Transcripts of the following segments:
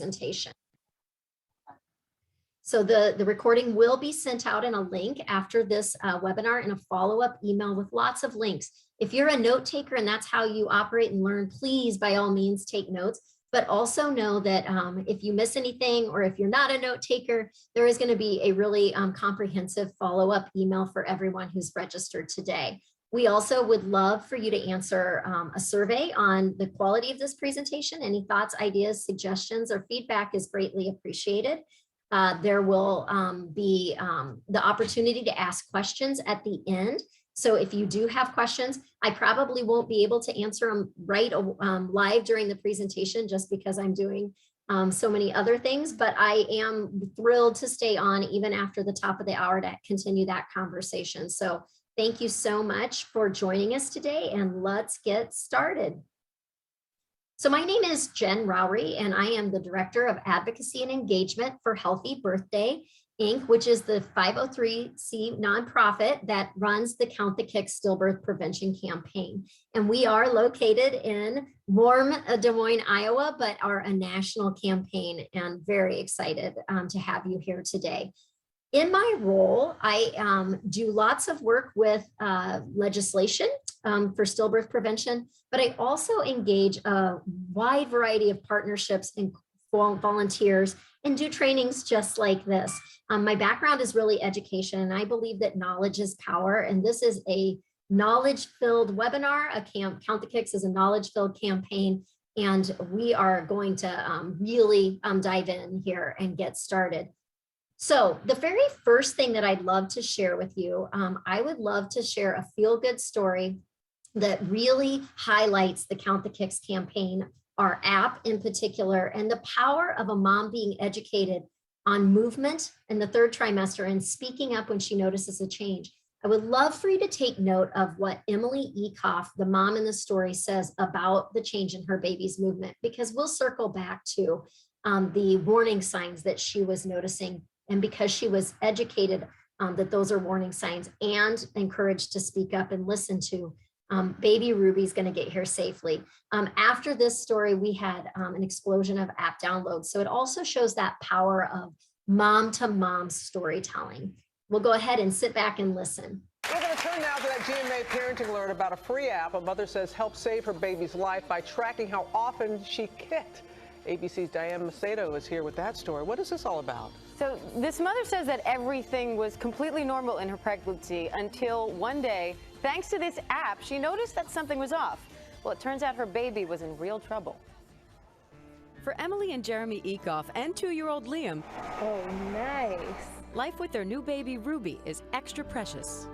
presentation. So the recording will be sent out in a link after this webinar in a follow-up email with lots of links. If you're a note taker and that's how you operate and learn, please, by all means, take notes. But also know that if you miss anything or if you're not a note taker, there is going to be a really comprehensive follow-up email for everyone who's registered today. We also would love for you to answer a survey on the quality of this presentation. Any thoughts, ideas, suggestions, or feedback is greatly appreciated. There will be the opportunity to ask questions at the end. So if you do have questions, I probably won't be able to answer them live during the presentation just because I'm doing so many other things, but I am thrilled to stay on even after the top of the hour to continue that conversation. So thank you so much for joining us today, and let's get started. So my name is Jen Rowry, and I am the Director of Advocacy and Engagement for Healthy Birthday, Inc., which is the 503c nonprofit that runs the Count the Kicks Stillbirth Prevention Campaign. And we are located in warm Des Moines, Iowa, but are a national campaign, and very excited to have you here today. In my role, I do lots of work with legislation for stillbirth prevention, but I also engage a wide variety of partnerships and volunteers and do trainings just like this. My background is really education, and I believe that knowledge is power. And this is a knowledge-filled webinar. Count the Kicks is a knowledge-filled campaign, and we are going to really dive in here and get started. So the very first thing that I'd love to share with you, I would love to share a feel-good story that really highlights the Count the Kicks campaign, our app in particular, and the power of a mom being educated on movement in the third trimester and speaking up when she notices a change. I would love for you to take note of what Emily Ecoff, the mom in the story, says about the change in her baby's movement, because we'll circle back to the warning signs that she was noticing. And because she was educated that those are warning signs and encouraged to speak up and listen to, baby Ruby's going to get here safely. After this story, we had an explosion of app downloads. So it also shows that power of mom-to-mom storytelling. We'll go ahead and sit back and listen. We're going to turn now to that GMA parenting alert about a free app a mother says helped save her baby's life by tracking how often she kicked. ABC's Diane Macedo is here with that story. What is this all about? So this mother says that everything was completely normal in her pregnancy until one day, thanks to this app, she noticed that something was off. Well, it turns out her baby was in real trouble. For Emily and Jeremy Ecoff and 2-year-old Liam, oh, nice. Life with their new baby Ruby is extra precious.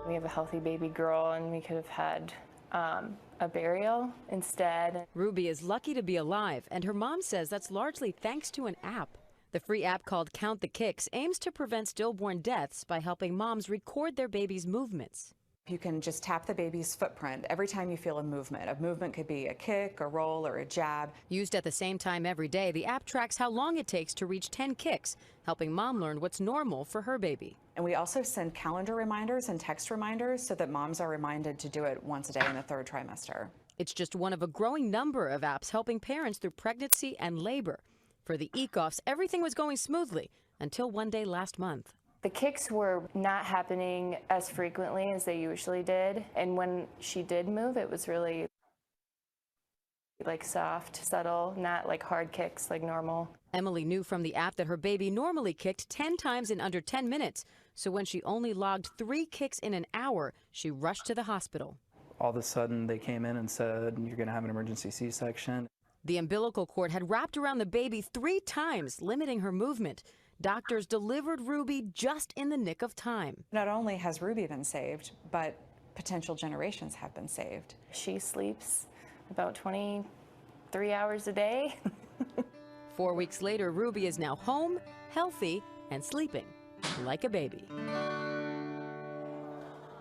We have a healthy baby girl, and we could have had a burial instead. Ruby is lucky to be alive, and her mom says that's largely thanks to an app. The free app called Count the Kicks aims to prevent stillborn deaths by helping moms record their baby's movements. You can just tap the baby's footprint every time you feel a movement. A movement could be a kick, a roll, or a jab. Used at the same time every day, the app tracks how long it takes to reach 10 kicks, helping mom learn what's normal for her baby. And we also send calendar reminders and text reminders so that moms are reminded to do it once a day in the third trimester. It's just one of a growing number of apps helping parents through pregnancy and labor. For the Ecoffs, everything was going smoothly until one day last month. The kicks were not happening as frequently as they usually did. And when she did move, it was really like soft, subtle, not like hard kicks like normal. Emily knew from the app that her baby normally kicked 10 times in under 10 minutes. So when she only logged 3 kicks in an hour, she rushed to the hospital. All of a sudden, they came in and said, you're going to have an emergency C-section. The umbilical cord had wrapped around the baby 3 times, limiting her movement. Doctors delivered Ruby just in the nick of time. Not only has Ruby been saved, but potential generations have been saved. She sleeps about 23 hours a day. 4 weeks later, Ruby is now home, healthy, and sleeping like a baby.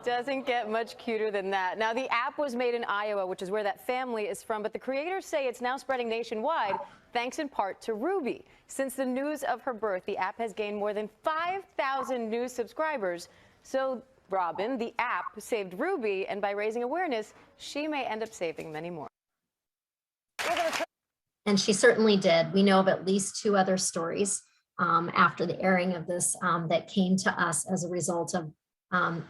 Doesn't get much cuter than that. Now, the app was made in Iowa, which is where that family is from, but the creators say it's now spreading nationwide, thanks in part to Ruby. Since the news of her birth, the app has gained more than 5,000 new subscribers. So, Robin, the app saved Ruby, and by raising awareness, she may end up saving many more. And she certainly did. We know of at least 2 other stories after the airing of this that came to us as a result of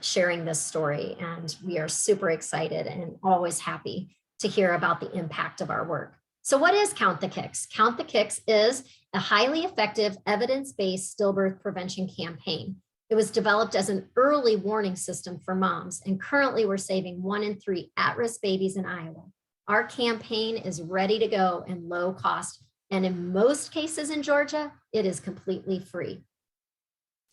sharing this story. And we are super excited and always happy to hear about the impact of our work. So what is Count the Kicks? Count the Kicks is a highly effective evidence-based stillbirth prevention campaign. It was developed as an early warning system for moms, and currently we're saving 1 in 3 at-risk babies in Iowa. Our campaign is ready to go and low cost, and in most cases in Georgia, it is completely free.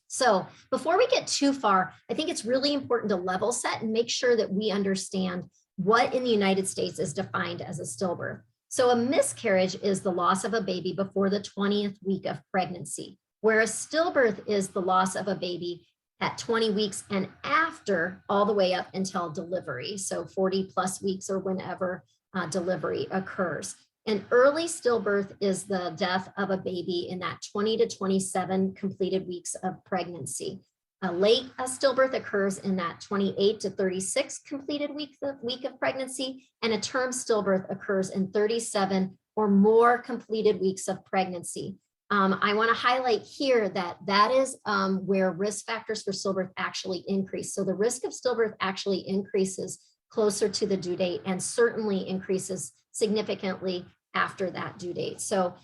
So before we get too far, I think it's really important to level set and make sure that we understand what in the United States is defined as a stillbirth. So a miscarriage is the loss of a baby before the 20th week of pregnancy, whereas stillbirth is the loss of a baby at 20 weeks and after, all the way up until delivery. So 40 plus weeks or whenever delivery occurs. And early stillbirth is the death of a baby in that 20 to 27 completed weeks of pregnancy. A late stillbirth occurs in that 28 to 36 completed week of pregnancy, and a term stillbirth occurs in 37 or more completed weeks of pregnancy. I want to highlight here that is where risk factors for stillbirth actually increase. So the risk of stillbirth actually increases closer to the due date and certainly increases significantly after that due date. So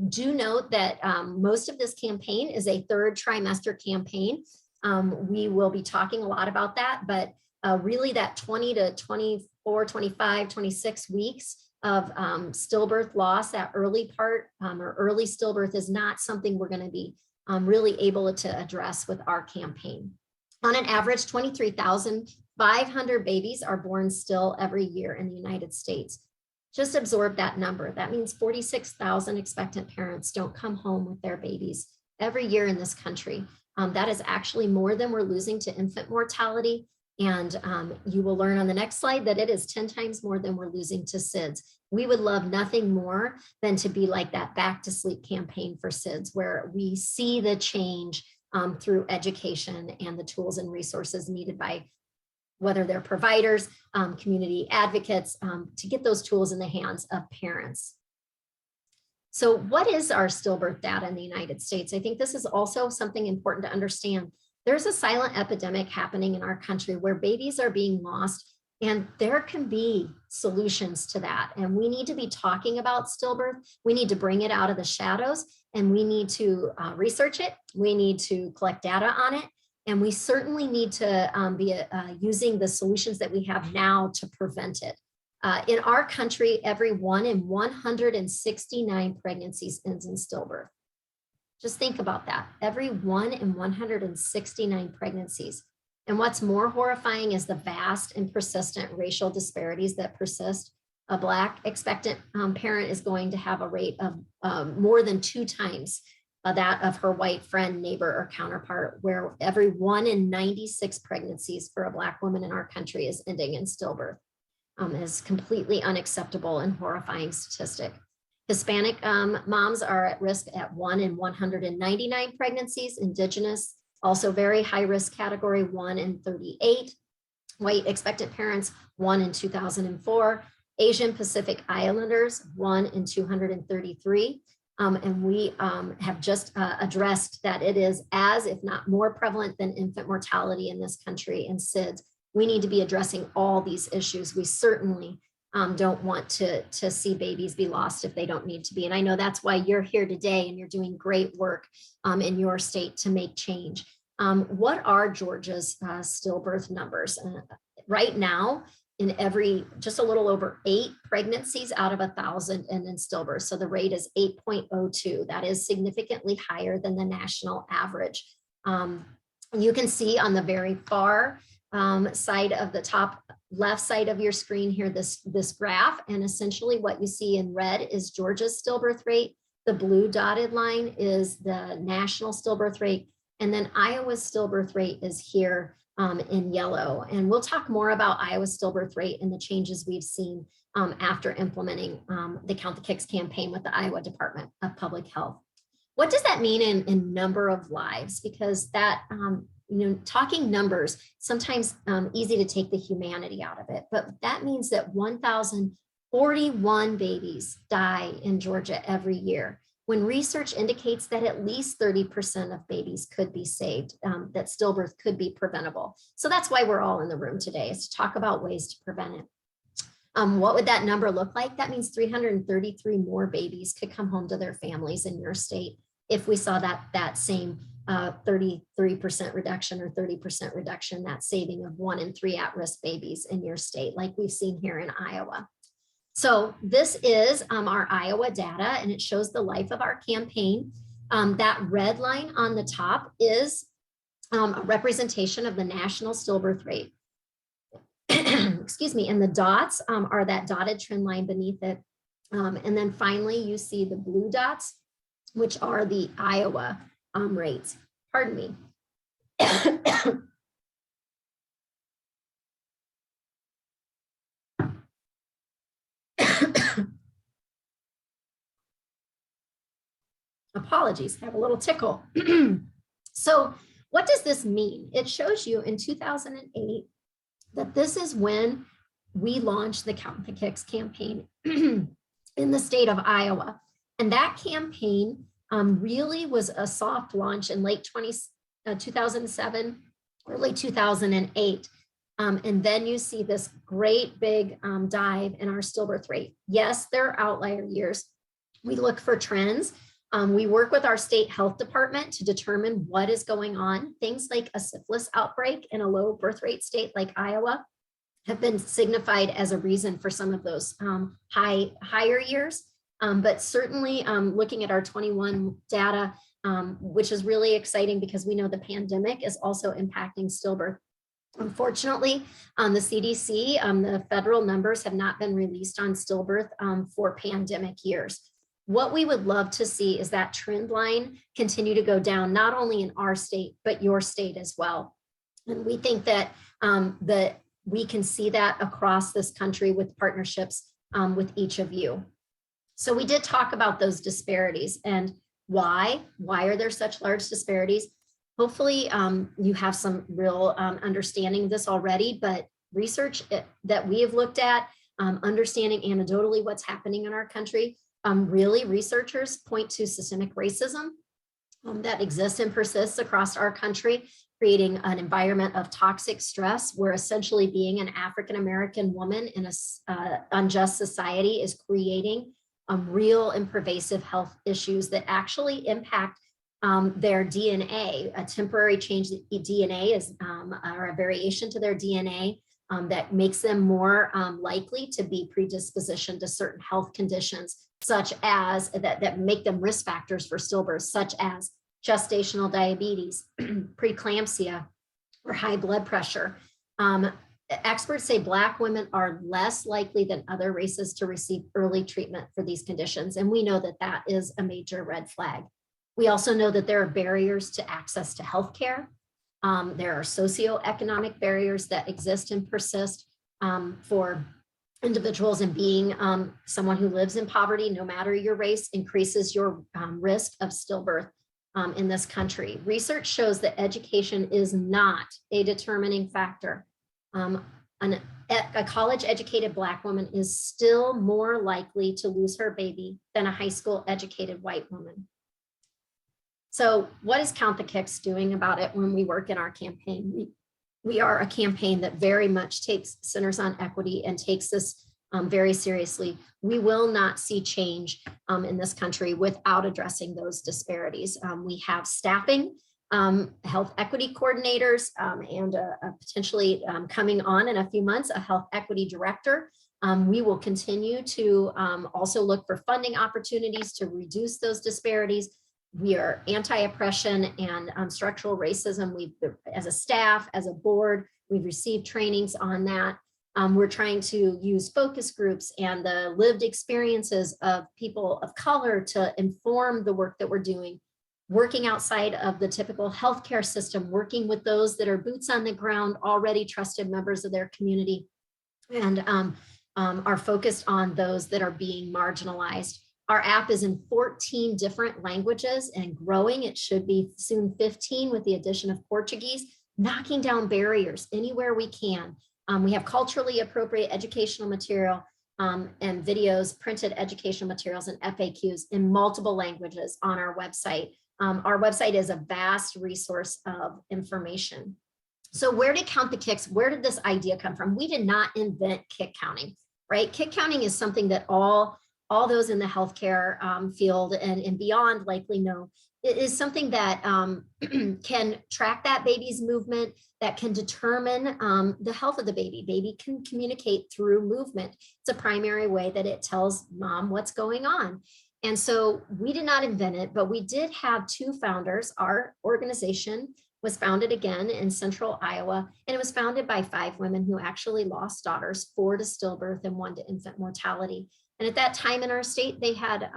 do note that most of this campaign is a 3rd trimester campaign. We will be talking a lot about that, but really that 20 to 24, 25, 26 weeks of stillbirth loss, that early part or early stillbirth is not something we're going to be really able to address with our campaign. On an average, 23,500 babies are born still every year in the United States. Just absorb that number. That means 46,000 expectant parents don't come home with their babies every year in this country. That is actually more than we're losing to infant mortality. And you will learn on the next slide that it is 10 times more than we're losing to SIDS. We would love nothing more than to be like that back to sleep campaign for SIDS, where we see the change through education and the tools and resources needed by whether they're providers, community advocates, to get those tools in the hands of parents. So what is our stillbirth data in the United States? I think this is also something important to understand. There's a silent epidemic happening in our country where babies are being lost, and there can be solutions to that. And we need to be talking about stillbirth. We need to bring it out of the shadows, and we need to research it. We need to collect data on it. And we certainly need to be using the solutions that we have now to prevent it. In our country, every 1 in 169 pregnancies ends in stillbirth. Just think about that. Every 1 in 169 pregnancies. And what's more horrifying is the vast and persistent racial disparities that persist. A Black expectant parent is going to have a rate of more than 2 times that of her white friend, neighbor, or counterpart, where every 1 in 96 pregnancies for a Black woman in our country is ending in stillbirth. Is completely unacceptable and horrifying statistic. Hispanic moms are at risk at 1 in 199 pregnancies. Indigenous, also very high risk category, 1 in 38. White expectant parents, 1 in 2004. Asian Pacific Islanders, 1 in 233. And we have just addressed that it is as, if not more prevalent than infant mortality in this country and SIDS. We need to be addressing all these issues. We certainly don't want to see babies be lost if they don't need to be. And I know that's why you're here today and you're doing great work in your state to make change. What are Georgia's stillbirth numbers? Right now, in every, just a little over 8 pregnancies out of 1,000 end in stillbirth. So the rate is 8.02. That is significantly higher than the national average. You can see on the very far side of the top left side of your screen here, this graph, and essentially what you see in red is Georgia's stillbirth rate. The blue dotted line is the national stillbirth rate, and then Iowa's stillbirth rate is here in yellow. And we'll talk more about Iowa's stillbirth rate and the changes we've seen after implementing the Count the Kicks campaign with the Iowa Department of Public Health. What does that mean in number of lives? Because that, talking numbers, sometimes easy to take the humanity out of it, but that means that 1,000 41 babies die in Georgia every year, when research indicates that at least 30% of babies could be saved, that stillbirth could be preventable. So that's why we're all in the room today, is to talk about ways to prevent it. What would that number look like? That means 333 more babies could come home to their families in your state if we saw that same 33% reduction or 30% reduction, that saving of 1 in 3 at-risk babies in your state, like we've seen here in Iowa. So this is our Iowa data, and it shows the life of our campaign. That red line on the top is a representation of the national stillbirth rate. Excuse me, and the dots are that dotted trend line beneath it. And then finally, you see the blue dots, which are the Iowa rates. Pardon me. Apologies, have a little tickle. So what does this mean? It shows you in 2008 that this is when we launched the Count the Kicks campaign in the state of Iowa. And that campaign really was a soft launch in late 2007, early 2008. And then you see this great big dive in our stillbirth rate. Yes, there are outlier years. We look for trends. We work with our state health department to determine what is going on. Things like a syphilis outbreak in a low birth rate state like Iowa have been signified as a reason for some of those higher years. But certainly looking at our 21 data, which is really exciting because we know the pandemic is also impacting stillbirth. Unfortunately, on the CDC, the federal numbers have not been released on stillbirth for pandemic years. What we would love to see is that trend line continue to go down, not only in our state, but your state as well. And we think that we can see that across this country with partnerships with each of you. So we did talk about those disparities and why are there such large disparities? Hopefully you have some real understanding of this already, but research that we have looked at, understanding anecdotally what's happening in our country, really researchers point to systemic racism that exists and persists across our country, creating an environment of toxic stress where essentially being an African-American woman in an unjust society is creating real and pervasive health issues that actually impact their DNA. A temporary change in DNA is or a variation to their DNA that makes them more likely to be predispositioned to certain health conditions, such as that make them risk factors for stillbirth, such as gestational diabetes, preeclampsia, or high blood pressure. Experts say Black women are less likely than other races to receive early treatment for these conditions. And we know that that is a major red flag. We also know that there are barriers to access to healthcare. There are socioeconomic barriers that exist and persist for individuals, and being someone who lives in poverty, no matter your race, increases your risk of stillbirth in this country. Research shows that education is not a determining factor. A college-educated Black woman is still more likely to lose her baby than a high school educated white woman. So what is Count the Kicks doing about it when we work in our campaign? We are a campaign that very much takes Centers on Equity and takes this very seriously. We will not see change in this country without addressing those disparities. We have staffing, health equity coordinators, and potentially coming on in a few months, a health equity director. We will continue to also look for funding opportunities to reduce those disparities. We are anti-oppression and structural racism. As a staff, as a board, we've received trainings on that. We're trying to use focus groups and the lived experiences of people of color to inform the work that we're doing, working outside of the typical healthcare system, working with those that are boots on the ground, already trusted members of their community, and are focused on those that are being marginalized. Our app is in 14 different languages and growing. It should be soon 15 with the addition of Portuguese, knocking down barriers anywhere we can. We have culturally appropriate educational material. and videos, printed educational materials, and FAQs in multiple languages on our website. Our website is a vast resource of information. So where did Count the Kicks, where did this idea come from? We did not invent kick counting, right? Kick counting is something that all those in the healthcare field and beyond likely know. It is something that can track that baby's movement, that can determine the health of the baby. Baby can communicate through movement. It's a primary way that it tells mom what's going on. And so we did not invent it, but we did have two founders. Our organization was founded again in central Iowa, and it was founded by 5 women who actually lost daughters, 4 to stillbirth and 1 to infant mortality. And at that time in our state, they had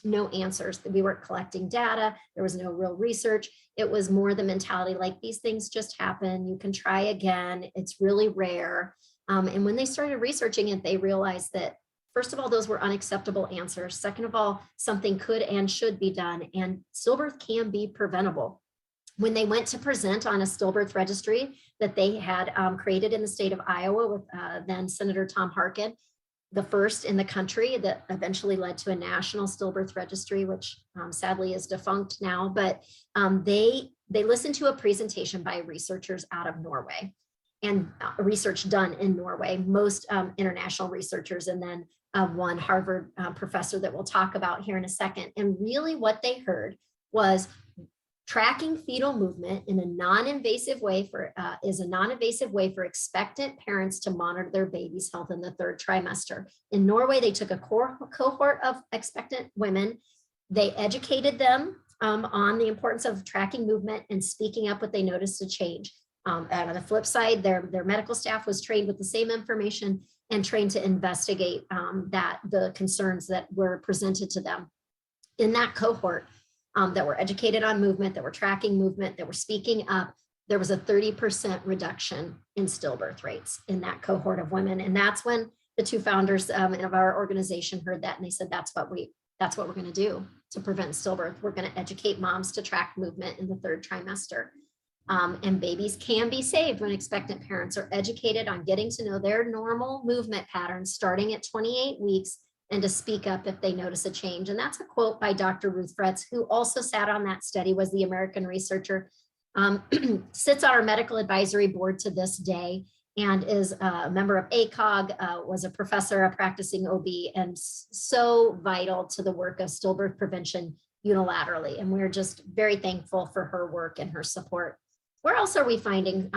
no answers. We weren't collecting data. There was no real research. It was more the mentality like these things just happen. You can try again. It's really rare. And when they started researching it, they realized that, first of all, those were unacceptable answers. Second of all, something could and should be done. And stillbirth can be preventable. When they went to present on a stillbirth registry that they had created in the state of Iowa with then Senator Tom Harkin, the first in the country, that eventually led to a national stillbirth registry, which sadly is defunct now. But they listened to a presentation by researchers out of Norway, and research done in Norway, most international researchers, and then one Harvard professor that we'll talk about here in a second. And really what they heard was tracking fetal movement in a non-invasive way is a non-invasive way for expectant parents to monitor their baby's health in the 3rd trimester. In Norway, they took a cohort of expectant women. They educated them on the importance of tracking movement and speaking up what they noticed a change. And on the flip side, their medical staff was trained with the same information and trained to investigate the concerns that were presented to them. In that cohort, that were educated on movement, that were tracking movement, that were speaking up, there was a 30% reduction in stillbirth rates in that cohort of women. And that's when the 2 founders of our organization heard that, and they said, that's what we're going to do to prevent stillbirth. We're going to educate moms to track movement in the 3rd trimester. And babies can be saved when expectant parents are educated on getting to know their normal movement patterns starting at 28 weeks, and to speak up if they notice a change. And that's a quote by Dr. Ruth Fretz, who also sat on that study, was the American researcher, sits on our medical advisory board to this day, and is a member of ACOG, was a professor, a practicing OB, and so vital to the work of stillbirth prevention unilaterally. And we're just very thankful for her work and her support. Where else are we finding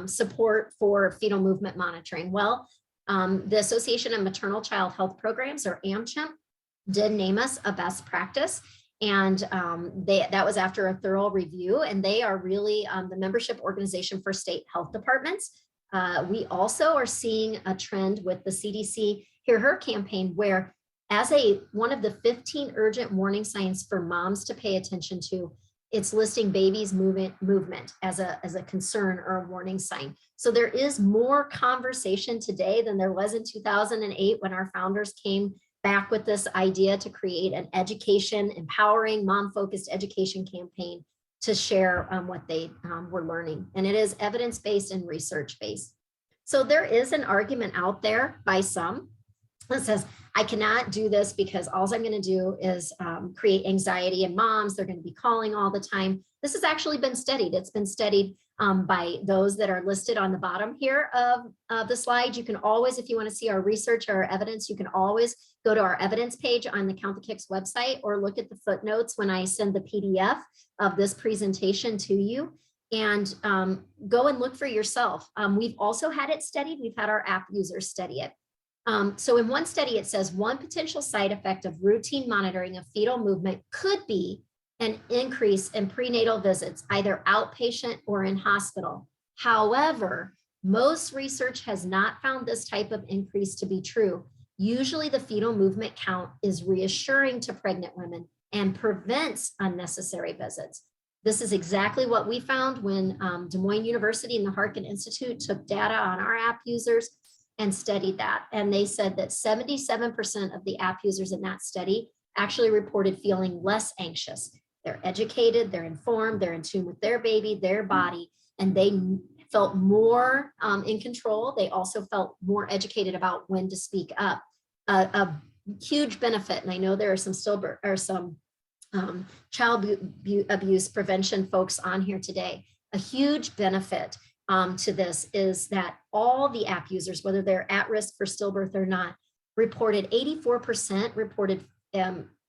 support for fetal movement monitoring? Well, the Association of Maternal Child Health Programs, or AMCHIMP, did name us a best practice. And that was after a thorough review, and they are really the membership organization for state health departments. We also are seeing a trend with the CDC Hear Her campaign, where as one of the 15 urgent warning signs for moms to pay attention to, it's listing babies' movement as a concern or a warning sign. So there is more conversation today than there was in 2008 when our founders came back with this idea to create an empowering, mom-focused education campaign to share what they were learning. And it is evidence-based and research-based. So there is an argument out there by some that says, I cannot do this because all I'm going to do is create anxiety in moms. They're going to be calling all the time. This has actually been studied. It's been studied by those that are listed on the bottom here of the slide. You can always, if you want to see our research or our evidence, you can always go to our evidence page on the Count the Kicks website, or look at the footnotes when I send the PDF of this presentation to you, and go and look for yourself. We've also had it studied. We've had our app users study it. So in one study, it says one potential side effect of routine monitoring of fetal movement could be an increase in prenatal visits, either outpatient or in hospital. However, most research has not found this type of increase to be true. Usually the fetal movement count is reassuring to pregnant women and prevents unnecessary visits. This is exactly what we found when Des Moines University and the Harkin Institute took data on our app users and studied that. And they said that 77% of the app users in that study actually reported feeling less anxious. They're educated, they're informed, they're in tune with their baby, their body, and they felt more in control. They also felt more educated about when to speak up. A huge benefit, and I know there are some stillbirth or some child abuse prevention folks on here today. A huge benefit to this is that all the app users, whether they're at risk for stillbirth or not, reported 84% reported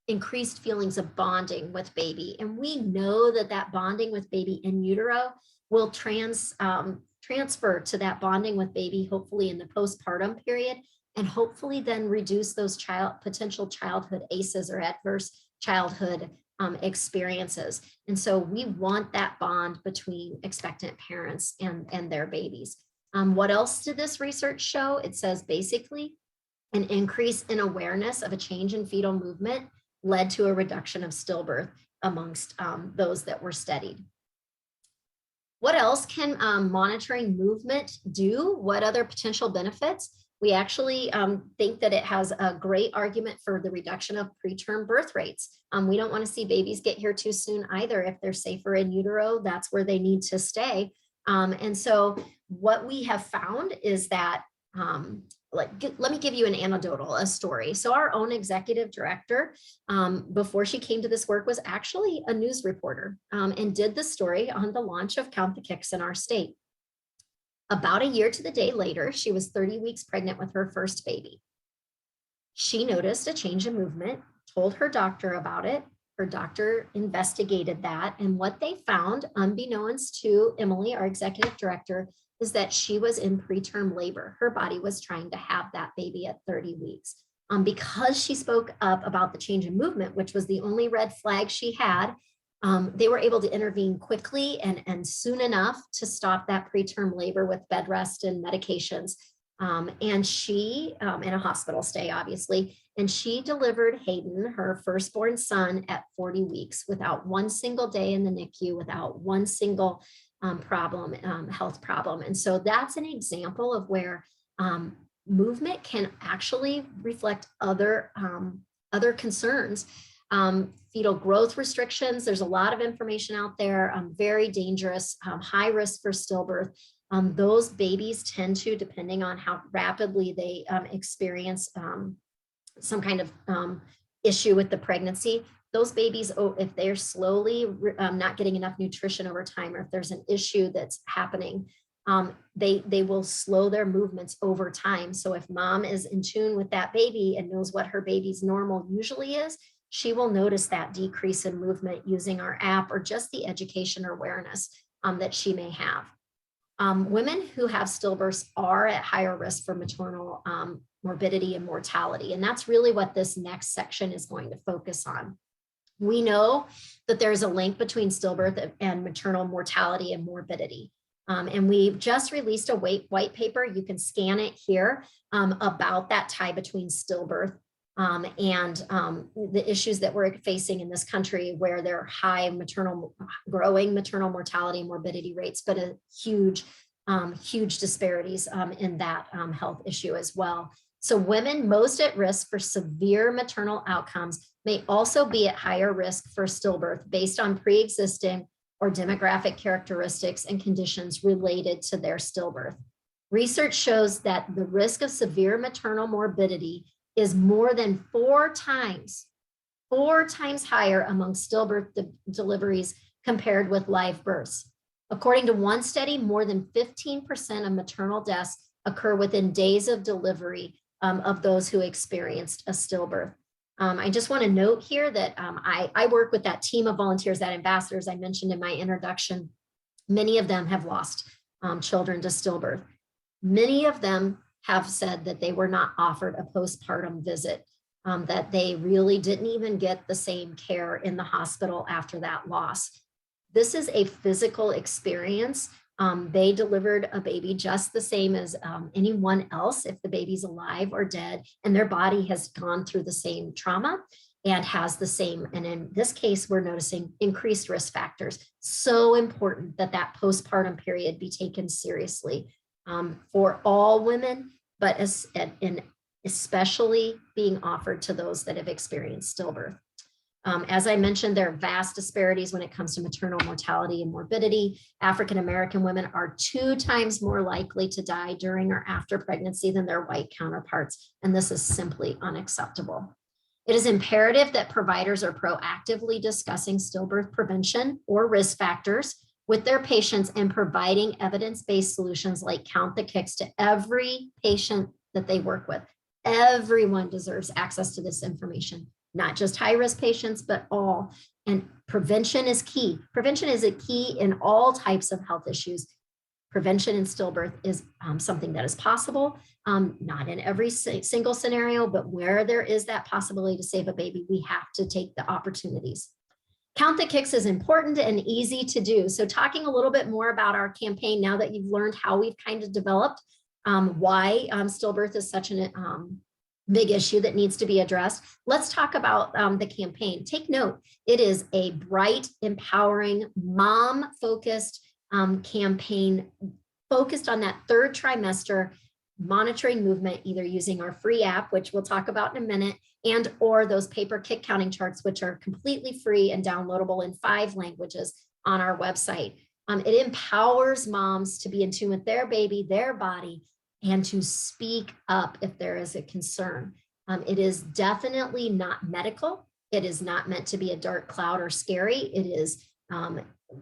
increased feelings of bonding with baby. And we know that that bonding with baby in utero will transfer to that bonding with baby, hopefully in the postpartum period, and hopefully then reduce those potential childhood ACEs or adverse childhood experiences. And so we want that bond between expectant parents and their babies. What else did this research show? It says basically an increase in awareness of a change in fetal movement led to a reduction of stillbirth amongst those that were studied. What else can monitoring movement do? What other potential benefits? We actually think that it has a great argument for the reduction of preterm birth rates. We don't want to see babies get here too soon either. If they're safer in utero, that's where they need to stay. And so what we have found is that, let me give you an anecdotal, a story. So our own executive director, before she came to this work, was actually a news reporter and did the story on the launch of Count the Kicks in our state. About a year to the day later, she was 30 weeks pregnant with her first baby. She noticed a change in movement, told her doctor about it. Her doctor investigated that. And what they found, unbeknownst to Emily, our executive director, is that she was in preterm labor. Her body was trying to have that baby at 30 weeks. Because she spoke up about the change in movement, which was the only red flag she had, they were able to intervene quickly and soon enough to stop that preterm labor with bed rest and medications. And she, in a hospital stay, obviously, and she delivered Hayden, her firstborn son, at 40 weeks without one single day in the NICU, without one single health problem. And so that's an example of where movement can actually reflect other concerns. Fetal growth restrictions, there's a lot of information out there, very dangerous, high risk for stillbirth. Those babies tend to, depending on how rapidly they experience some kind of issue with the pregnancy, those babies, if they're slowly not getting enough nutrition over time, or if there's an issue that's happening, they will slow their movements over time. So if mom is in tune with that baby and knows what her baby's normal usually is, she will notice that decrease in movement using our app or just the education or awareness that she may have. Women who have stillbirths are at higher risk for maternal morbidity and mortality. And that's really what this next section is going to focus on. We know that there's a link between stillbirth and maternal mortality and morbidity. And we've just released a white paper, you can scan it here, about that tie between stillbirth and the issues that we're facing in this country, where there are high growing maternal mortality and morbidity rates, but a huge disparities in that health issue as well. So women most at risk for severe maternal outcomes may also be at higher risk for stillbirth based on pre-existing or demographic characteristics and conditions related to their stillbirth. Research shows that the risk of severe maternal morbidity is more than 4 times higher among stillbirth deliveries compared with live births. According to one study, more than 15% of maternal deaths occur within days of delivery of those who experienced a stillbirth. I just want to note here that I work with that team of volunteers, that ambassadors I mentioned in my introduction. Many of them have lost children to stillbirth. Many of them have said that they were not offered a postpartum visit, that they really didn't even get the same care in the hospital after that loss. This is a physical experience. They delivered a baby just the same as anyone else, if the baby's alive or dead, and their body has gone through the same trauma and has the same. And in this case, we're noticing increased risk factors. So important that that postpartum period be taken seriously for all women, but especially being offered to those that have experienced stillbirth. As I mentioned, there are vast disparities when it comes to maternal mortality and morbidity. African-American women are 2 times more likely to die during or after pregnancy than their white counterparts, and this is simply unacceptable. It is imperative that providers are proactively discussing stillbirth prevention or risk factors with their patients and providing evidence-based solutions like Count the Kicks to every patient that they work with. Everyone deserves access to this information, not just high-risk patients, but all. And prevention is key. Prevention is a key in all types of health issues. Prevention in stillbirth is something that is possible, not in every single scenario, but where there is that possibility to save a baby, we have to take the opportunities. Count the Kicks is important and easy to do. So talking a little bit more about our campaign now that you've learned how we've kind of developed, why stillbirth is such a big issue that needs to be addressed. Let's talk about the campaign. Take note, it is a bright, empowering, mom-focused campaign focused on that 3rd trimester monitoring movement, either using our free app, which we'll talk about in a minute, and or those paper kick counting charts, which are completely free and downloadable in 5 languages on our website. It empowers moms to be in tune with their baby, their body, and to speak up if there is a concern. It is definitely not medical. It is not meant to be a dark cloud or scary. It is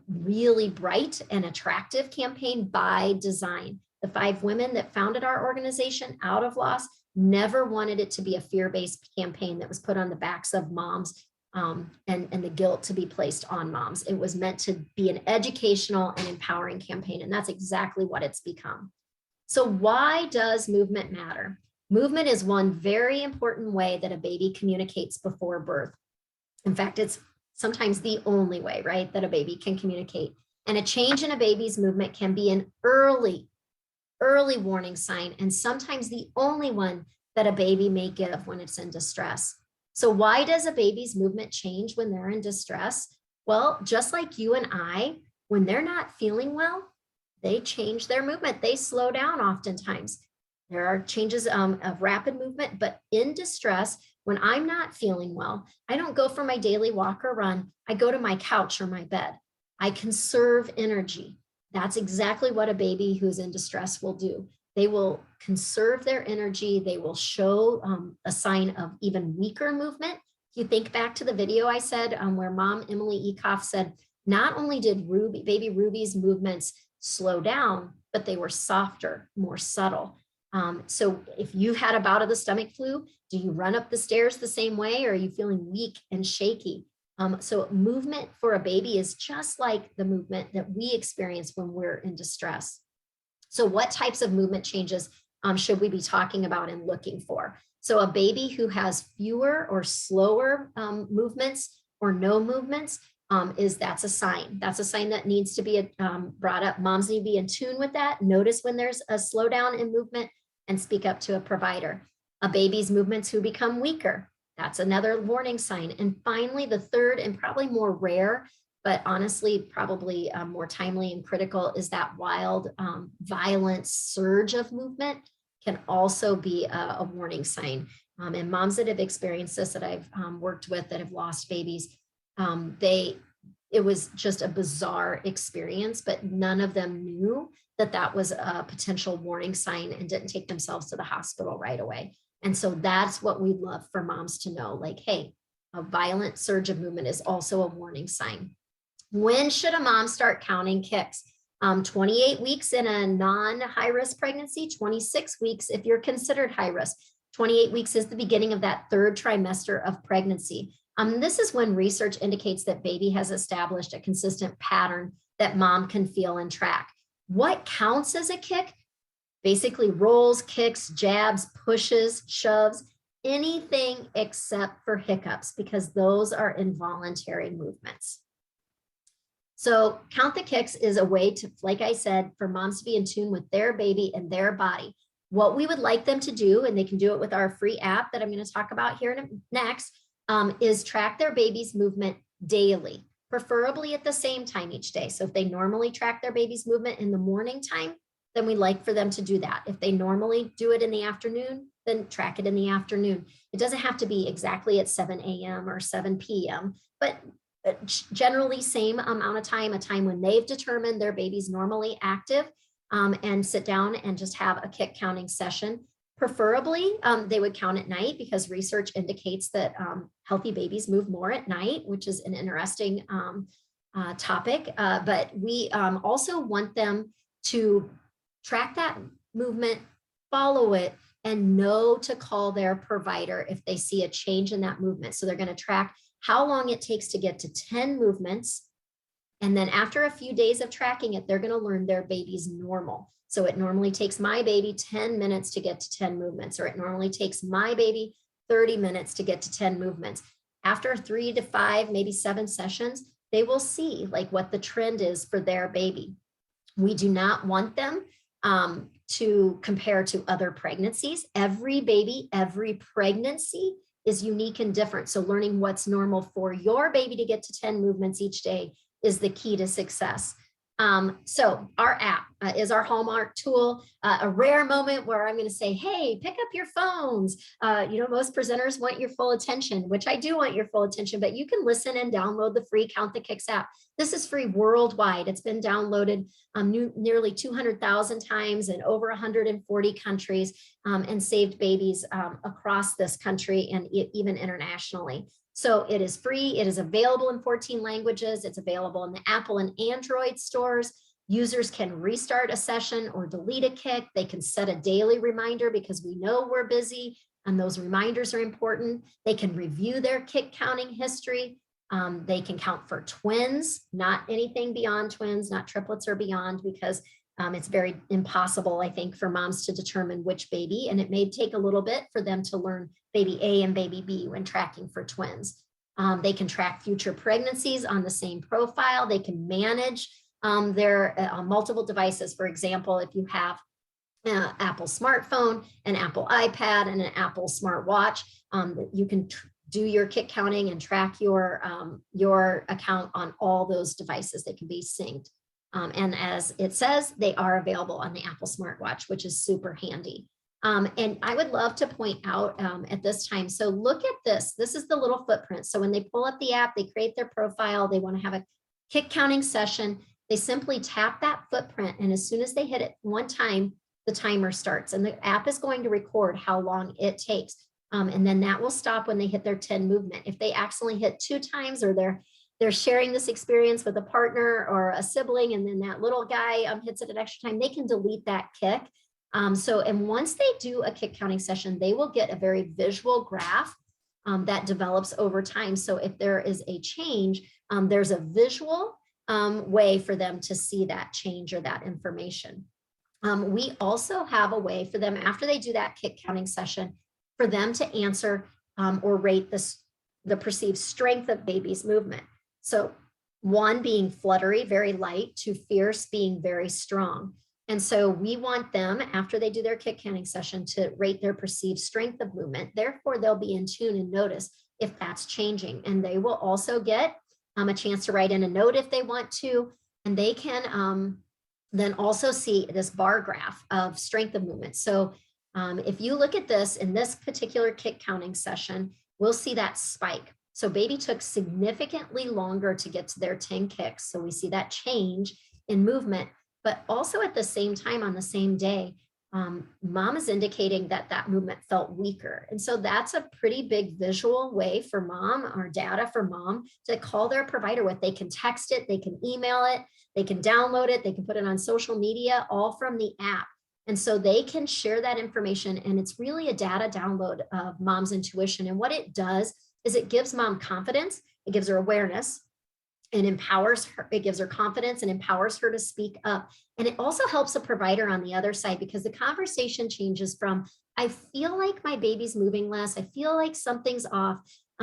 really bright and attractive campaign by design. The 5 women that founded our organization out of loss never wanted it to be a fear-based campaign that was put on the backs of moms and the guilt to be placed on moms. It was meant to be an educational and empowering campaign, and that's exactly what it's become. So why does movement matter? Movement is one very important way that a baby communicates before birth. In fact, it's sometimes the only way, right, that a baby can communicate. And a change in a baby's movement can be an early warning sign, and sometimes the only one that a baby may give when it's in distress. So why does a baby's movement change when they're in distress? Well, just like you and I, when they're not feeling well, they change their movement. They slow down oftentimes. There are changes of rapid movement, but in distress, when I'm not feeling well, I don't go for my daily walk or run. I go to my couch or my bed. I conserve energy. That's exactly what a baby who's in distress will do. They will conserve their energy. They will show a sign of even weaker movement. If you think back to the video I said where Mom Emily Ekoff said, not only did baby Ruby's movements slow down, but they were softer, more subtle. So if you've had a bout of the stomach flu, do you run up the stairs the same way, or are you feeling weak and shaky? So movement for a baby is just like the movement that we experience when we're in distress. So what types of movement changes should we be talking about and looking for? So a baby who has fewer or slower movements or no movements, that's a sign. That's a sign that needs to be brought up. Moms need to be in tune with that. Notice when there's a slowdown in movement and speak up to a provider. A baby's movements who become weaker, that's another warning sign. And finally, the third and probably more rare, but honestly, probably more timely and critical is that wild, violent surge of movement can also be a warning sign. And moms that have experienced this that I've worked with that have lost babies, it was just a bizarre experience, but none of them knew that that was a potential warning sign and didn't take themselves to the hospital right away. And so that's what we love for moms to know, like, hey, a violent surge of movement is also a warning sign. When should a mom start counting kicks? 28 weeks in a non-high risk pregnancy, 26 weeks if you're considered high risk. 28 weeks is the beginning of that 3rd trimester of pregnancy. This is when research indicates that baby has established a consistent pattern that mom can feel and track. What counts as a kick? Basically rolls, kicks, jabs, pushes, shoves, anything except for hiccups, because those are involuntary movements. So Count the Kicks is a way to, like I said, for moms to be in tune with their baby and their body. What we would like them to do, and they can do it with our free app that I'm going to talk about here next, is track their baby's movement daily, preferably at the same time each day. So if they normally track their baby's movement in the morning time, then we like for them to do that. If they normally do it in the afternoon, then track it in the afternoon. It doesn't have to be exactly at 7 a.m. or 7 p.m., but generally same amount of time, a time when they've determined their baby's normally active, and sit down and just have a kick counting session. Preferably, they would count at night because research indicates that healthy babies move more at night, which is an interesting topic. But we also want them to track that movement, follow it, and know to call their provider if they see a change in that movement. So they're going to track how long it takes to get to 10 movements. And then after a few days of tracking it, they're going to learn their baby's normal. So it normally takes my baby 10 minutes to get to 10 movements, or it normally takes my baby 30 minutes to get to 10 movements. After 3 to 5, maybe 7 sessions, they will see like what the trend is for their baby. We do not want them to compare to other pregnancies. Every baby, every pregnancy is unique and different. So learning what's normal for your baby to get to 10 movements each day is the key to success. So our app is our hallmark tool, a rare moment where I'm going to say, hey, pick up your phones. Most presenters want your full attention, which I do want your full attention, but you can listen and download the free Count the Kicks app. This is free worldwide. It's been downloaded nearly 200,000 times in over 140 countries, and saved babies across this country and even internationally. So it is free. It is available in 14 languages. It's available in the Apple and Android stores. Users can restart a session or delete a kick. They can set a daily reminder because we know we're busy and those reminders are important. They can review their kick counting history. They can count for twins, not anything beyond twins, not triplets or beyond, because it's very impossible, I think, for moms to determine which baby, and it may take a little bit for them to learn baby A and baby B when tracking for twins. They can track future pregnancies on the same profile. They can manage their multiple devices. For example, if you have an Apple smartphone, an Apple iPad, and an Apple smartwatch, you can do your kick counting and track your account on all those devices. They can be synced. And as it says, they are available on the Apple smartwatch, which is super handy. And I would love to point out at this time, so look at this. This is the little footprint. So when they pull up the app, they create their profile, they want to have a kick counting session, they simply tap that footprint. And as soon as they hit it one time, the timer starts and the app is going to record how long it takes. And then that will stop when they hit their 10 movement. If they accidentally hit 2 times, or they're sharing this experience with a partner or a sibling, and then that little guy hits it an extra time, they can delete that kick. And once they do a kick counting session, they will get a very visual graph that develops over time. So if there is a change, there's a visual way for them to see that change or that information. We also have a way for them, after they do that kick counting session, for them to answer or rate the perceived strength of baby's movement. So 1 being fluttery, very light, to fierce, being very strong. And so we want them, after they do their kick counting session, to rate their perceived strength of movement. Therefore, they'll be in tune and notice if that's changing. And they will also get a chance to write in a note if they want to. And they can then also see this bar graph of strength of movement. So if you look at this in this particular kick counting session, we'll see that spike. So baby took significantly longer to get to their 10 kicks. So we see that change in movement, but also at the same time on the same day, mom is indicating that that movement felt weaker. And so that's a pretty big visual way for mom, or data for mom, to call their provider with. They can text it, they can email it, they can download it, they can put it on social media, all from the app. And so they can share that information, and it's really a data download of mom's intuition. And what it does is it gives mom confidence, it gives her awareness, and empowers her. It gives her confidence and empowers her to speak up. And it also helps a provider on the other side, because the conversation changes from, I feel like my baby's moving less, I feel like something's off.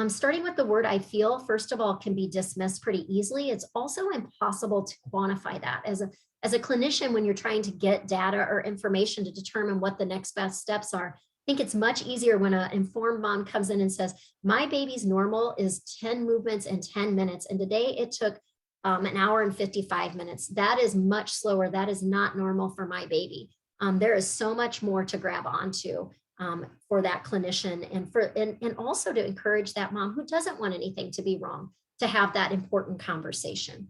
Starting with the word I feel, first of all, can be dismissed pretty easily. It's also impossible to quantify that. As a clinician, when you're trying to get data or information to determine what the next best steps are, I think it's much easier when an informed mom comes in and says, my baby's normal is 10 movements in 10 minutes. And today it took an hour and 55 minutes. That is much slower. That is not normal for my baby. There is so much more to grab onto for that clinician, and also to encourage that mom who doesn't want anything to be wrong to have that important conversation.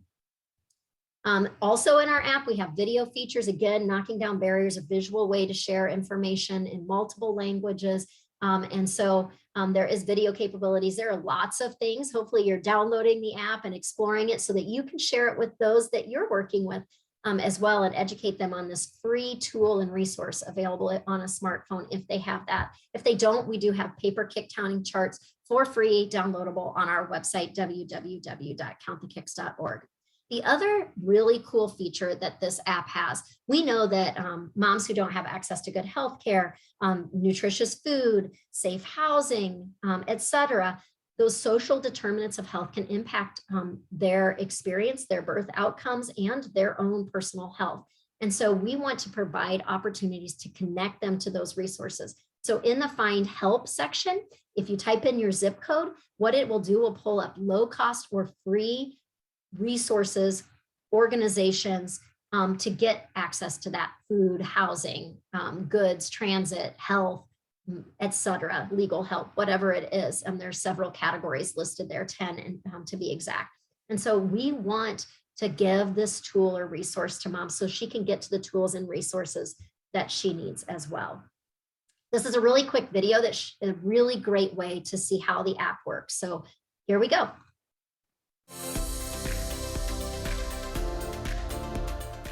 Also in our app, we have video features, again, knocking down barriers, a visual way to share information in multiple languages. And so there is video capabilities. There are lots of things. Hopefully you're downloading the app and exploring it so that you can share it with those that you're working with as well, and educate them on this free tool and resource available on a smartphone if they have that. If they don't, we do have paper kick counting charts for free, downloadable on our website, www.countthe.kicks.org. The other really cool feature that this app has, we know that moms who don't have access to good health care, nutritious food, safe housing, et cetera, those social determinants of health can impact their experience, their birth outcomes, and their own personal health. And so we want to provide opportunities to connect them to those resources. So in the Find Help section, if you type in your zip code, what it will do will pull up low cost or free resources, organizations to get access to that food, housing, goods, transit, health, etc., legal help, whatever it is. And there's several categories listed there, 10 to be exact. And so we want to give this tool or resource to mom so she can get to the tools and resources that she needs as well. This is a really quick video that's a really great way to see how the app works. So here we go.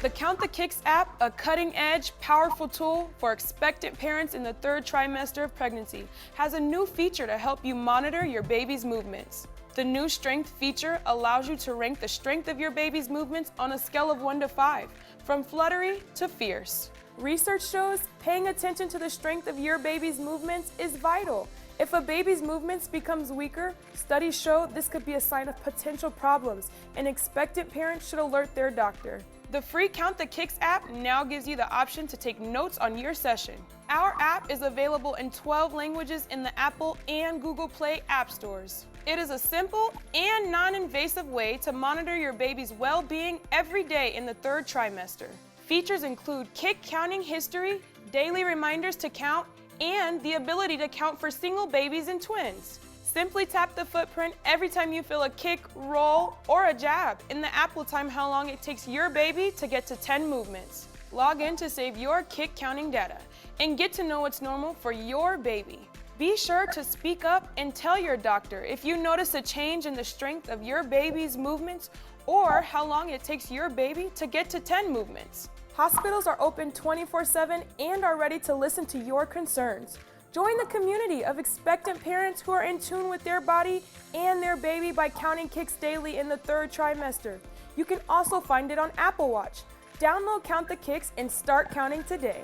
The Count the Kicks app, a cutting-edge, powerful tool for expectant parents in the 3rd trimester of pregnancy, has a new feature to help you monitor your baby's movements. The new strength feature allows you to rank the strength of your baby's movements on a scale of 1 to 5, from fluttery to fierce. Research shows paying attention to the strength of your baby's movements is vital. If a baby's movements becomes weaker, studies show this could be a sign of potential problems, and expectant parents should alert their doctor. The free Count the Kicks app now gives you the option to take notes on your session. Our app is available in 12 languages in the Apple and Google Play app stores. It is a simple and non-invasive way to monitor your baby's well-being every day in the 3rd trimester. Features include kick counting history, daily reminders to count, and the ability to count for single babies and twins. Simply tap the footprint every time you feel a kick, roll, or a jab, and the app will time how long it takes your baby to get to 10 movements. Log in to save your kick counting data and get to know what's normal for your baby. Be sure to speak up and tell your doctor if you notice a change in the strength of your baby's movements or how long it takes your baby to get to 10 movements. Hospitals are open 24/7 and are ready to listen to your concerns. Join the community of expectant parents who are in tune with their body and their baby by counting kicks daily in the 3rd trimester. You can also find it on Apple Watch. Download Count the Kicks and start counting today.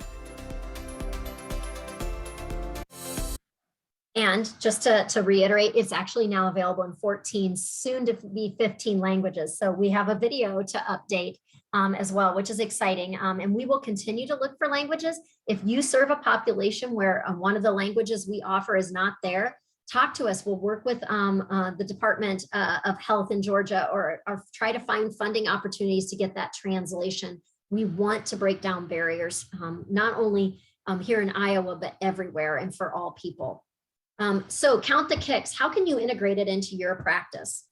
And just to reiterate, it's actually now available in 14, soon to be 15 languages. So we have a video to update as well, which is exciting. And we will continue to look for languages. If you serve a population where one of the languages we offer is not there, talk to us. We'll work with the Department of Health in Georgia or try to find funding opportunities to get that translation. We want to break down barriers, not only here in Iowa, but everywhere and for all people. So Count the Kicks, how can you integrate it into your practice?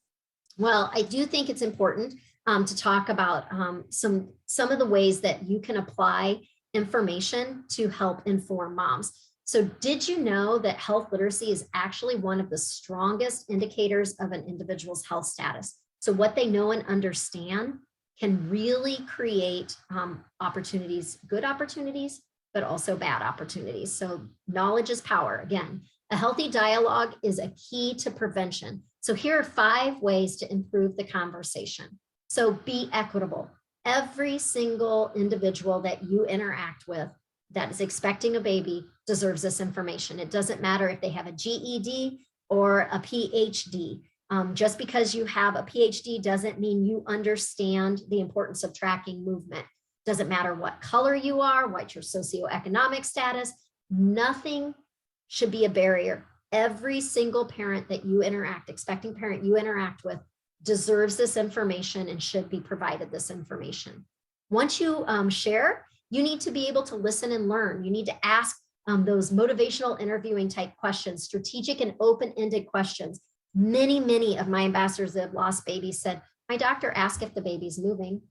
Well, I do think it's important to talk about some of the ways that you can apply information to help inform moms. So did you know that health literacy is actually one of the strongest indicators of an individual's health status? So what they know and understand can really create opportunities, good opportunities, but also bad opportunities. So knowledge is power. Again, a healthy dialogue is a key to prevention. So here are 5 ways to improve the conversation. So be equitable. Every single individual that you interact with that is expecting a baby deserves this information. It doesn't matter if they have a GED or a PhD. Just because you have a PhD doesn't mean you understand the importance of tracking movement. Doesn't matter what color you are, what your socioeconomic status, nothing should be a barrier. Every single parent that you interact, expecting parent you interact with, deserves this information and should be provided this information. Once you share, you need to be able to listen and learn. You need to ask those motivational interviewing type questions, strategic and open-ended questions. Many of my ambassadors that have lost babies said, my doctor asked if the baby's moving.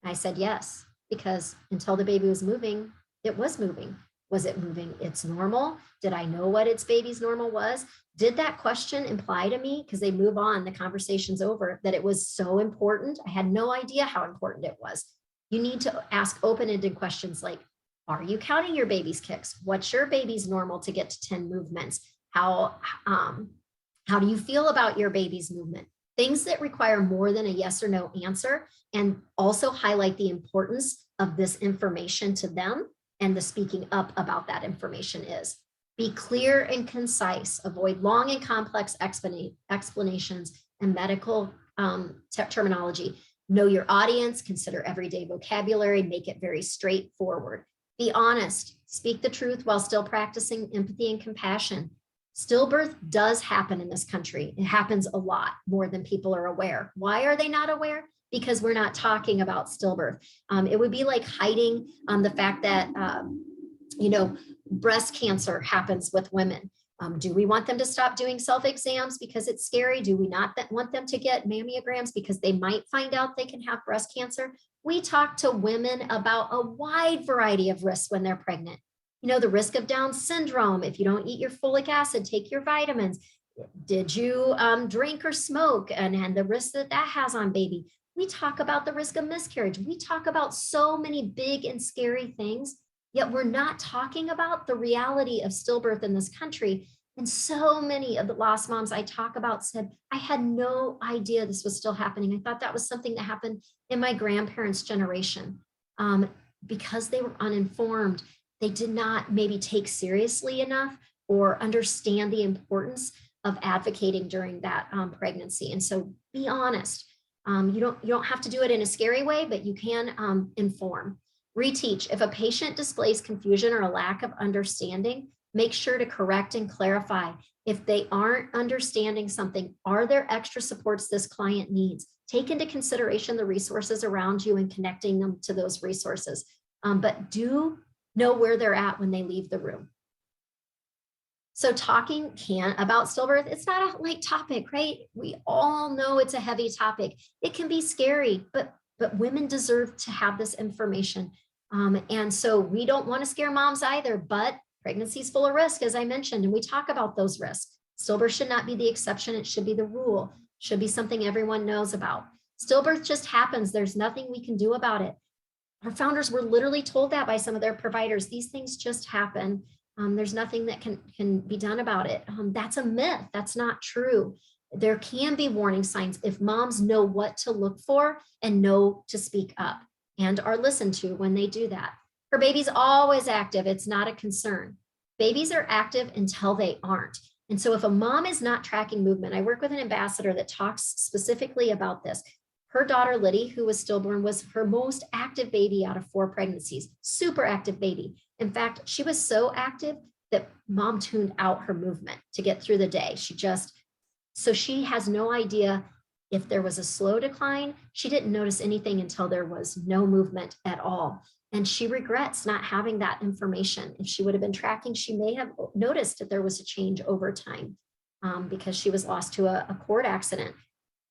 I said yes, because until the baby was moving, it was moving. Was it moving its normal? Did I know what its baby's normal was? Did that question imply to me, because they move on, the conversation's over, that it was so important? I had no idea how important it was. You need to ask open-ended questions like, are you counting your baby's kicks? What's your baby's normal to get to 10 movements? How do you feel about your baby's movement? Things that require more than a yes or no answer, and also highlight the importance of this information to them and the speaking up about that information is. Be clear and concise, avoid long and complex explanations and medical terminology. Know your audience, consider everyday vocabulary, make it very straightforward. Be honest, speak the truth while still practicing empathy and compassion. Stillbirth does happen in this country. It happens a lot more than people are aware. Why are they not aware? Because we're not talking about stillbirth. It would be like hiding the fact that, breast cancer happens with women. Do we want them to stop doing self-exams because it's scary? Do we not want them to get mammograms because they might find out they can have breast cancer? We talk to women about a wide variety of risks when they're pregnant. The risk of Down syndrome, if you don't eat your folic acid, take your vitamins. Did you drink or smoke, and the risk that has on baby? We talk about the risk of miscarriage. We talk about so many big and scary things, yet we're not talking about the reality of stillbirth in this country. And so many of the lost moms I talk about said, I had no idea this was still happening. I thought that was something that happened in my grandparents' generation. Because they were uninformed, they did not maybe take seriously enough or understand the importance of advocating during that pregnancy. And so be honest. You don't have to do it in a scary way, but you can inform. Reteach. If a patient displays confusion or a lack of understanding, make sure to correct and clarify. If they aren't understanding something, are there extra supports this client needs? Take into consideration the resources around you and connecting them to those resources. But do know where they're at when they leave the room. So talking about stillbirth, it's not a light topic, right? We all know it's a heavy topic. It can be scary, but women deserve to have this information. And so we don't want to scare moms either, but pregnancy is full of risk, as I mentioned, and we talk about those risks. Stillbirth should not be the exception. It should be the rule. It should be something everyone knows about. Stillbirth just happens. There's nothing we can do about it. Our founders were literally told that by some of their providers. These things just happen. There's nothing that can be done about it. That's a myth. That's not true. There can be warning signs if moms know what to look for and know to speak up and are listened to when they do that. Her baby's always active. It's not a concern. Babies are active until they aren't. And so if a mom is not tracking movement, I work with an ambassador that talks specifically about this. Her daughter, Liddy, who was stillborn, was her most active baby out of 4 pregnancies, super active baby. In fact, she was so active that mom tuned out her movement to get through the day. So she has no idea if there was a slow decline. She didn't notice anything until there was no movement at all. And she regrets not having that information. If she would have been tracking, she may have noticed that there was a change over time because she was lost to a cord accident.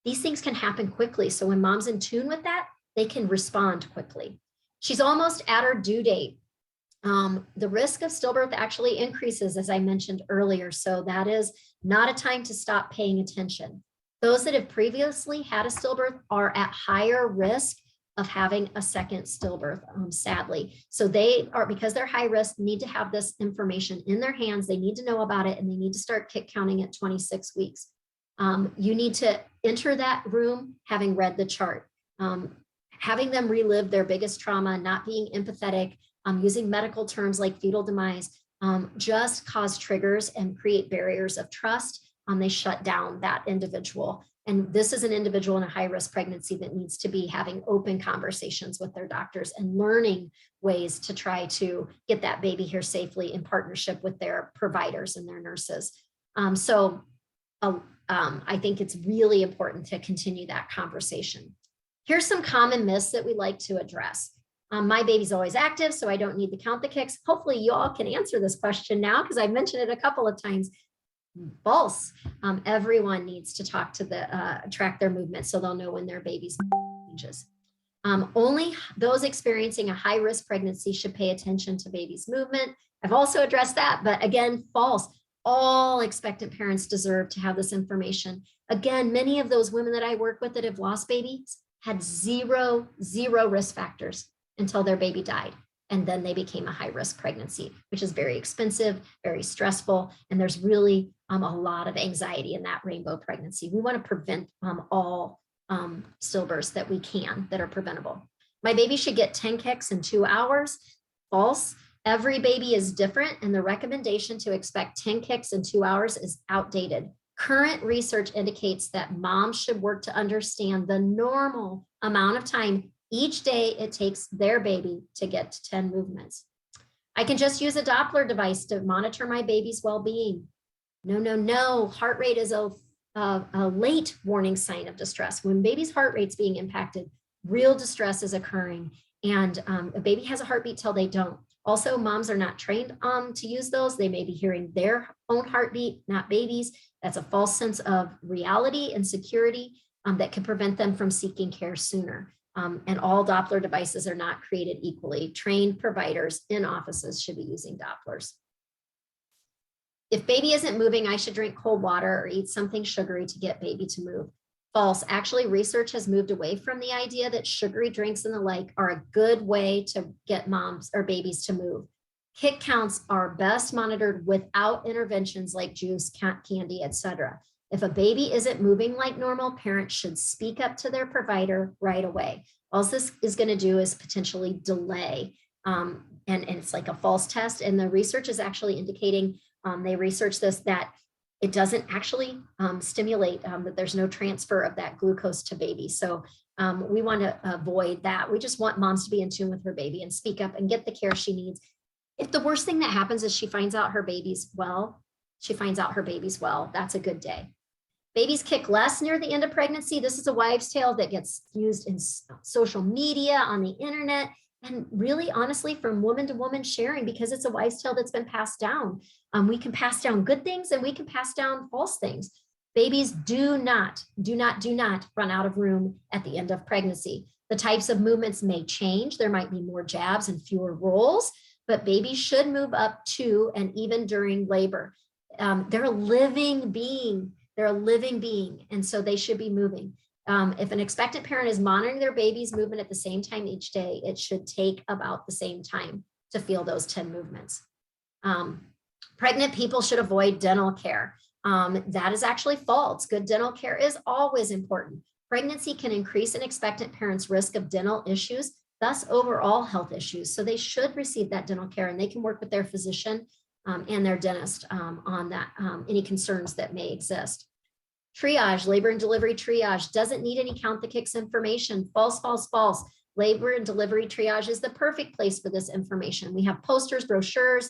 These things can happen quickly. So when mom's in tune with that, they can respond quickly. She's almost at her due date. The risk of stillbirth actually increases, as I mentioned earlier. So that is not a time to stop paying attention. Those that have previously had a stillbirth are at higher risk of having a second stillbirth, sadly. So they are, because they're high risk, need to have this information in their hands. They need to know about it, and they need to start kick counting at 26 weeks. You need to enter that room having read the chart, having them relive their biggest trauma, not being empathetic, using medical terms like fetal demise, just cause triggers and create barriers of trust. They shut down that individual. And this is an individual in a high-risk pregnancy that needs to be having open conversations with their doctors and learning ways to try to get that baby here safely in partnership with their providers and their nurses. I think it's really important to continue that conversation. Here's some common myths that we like to address. My baby's always active, so I don't need to count the kicks. Hopefully you all can answer this question now because I mentioned it a couple of times. False. Everyone needs to talk to track their movement so they'll know when their baby's changes. Only those experiencing a high-risk pregnancy should pay attention to baby's movement. I've also addressed that, but again, false. All expectant parents deserve to have this information. Again, many of those women that I work with that have lost babies had zero risk factors until their baby died. And then they became a high-risk pregnancy, which is very expensive, very stressful, and there's really a lot of anxiety in that rainbow pregnancy. We want to prevent all stillbirths that we can that are preventable. My baby should get 10 kicks in 2 hours. False. Every baby is different, and the recommendation to expect 10 kicks in 2 hours is outdated. Current research indicates that moms should work to understand the normal amount of time each day it takes their baby to get to 10 movements. I can just use a Doppler device to monitor my baby's well-being. No. Heart rate is a late warning sign of distress. When baby's heart rate's being impacted, real distress is occurring, and a baby has a heartbeat till they don't. Also, moms are not trained to use those. They may be hearing their own heartbeat, not babies. That's a false sense of reality and security that can prevent them from seeking care sooner. And all Doppler devices are not created equally. Trained providers in offices should be using Dopplers. If baby isn't moving, I should drink cold water or eat something sugary to get baby to move. False. Actually, research has moved away from the idea that sugary drinks and the like are a good way to get moms or babies to move. Kick counts are best monitored without interventions like juice, candy, etc. If a baby isn't moving like normal, parents should speak up to their provider right away. All this is going to do is potentially delay, and it's like a false test. And the research is actually indicating, they researched this, that it doesn't actually stimulate, that there's no transfer of that glucose to baby. So we want to avoid that. We just want moms to be in tune with her baby and speak up and get the care she needs. If the worst thing that happens is she finds out her baby's well, that's a good day. Babies kick less near the end of pregnancy. This is a wives' tale that gets used in social media, on the internet, and really honestly from woman to woman sharing, because it's a wives' tale that's been passed down. We can pass down good things and we can pass down false things. Babies do not run out of room at the end of pregnancy. The types of movements may change. There might be more jabs and fewer rolls, but babies should move up to and even during labor. They're a living being. And so they should be moving. If an expectant parent is monitoring their baby's movement at the same time each day, it should take about the same time to feel those 10 movements. Pregnant people should avoid dental care. That is actually false. Good dental care is always important. Pregnancy can increase an expectant parent's risk of dental issues, thus overall health issues. So they should receive that dental care, and they can work with their physician and their dentist on that, any concerns that may exist. Triage, labor and delivery triage doesn't need any count the kicks information. False. Labor and delivery triage is the perfect place for this information. We have posters, brochures.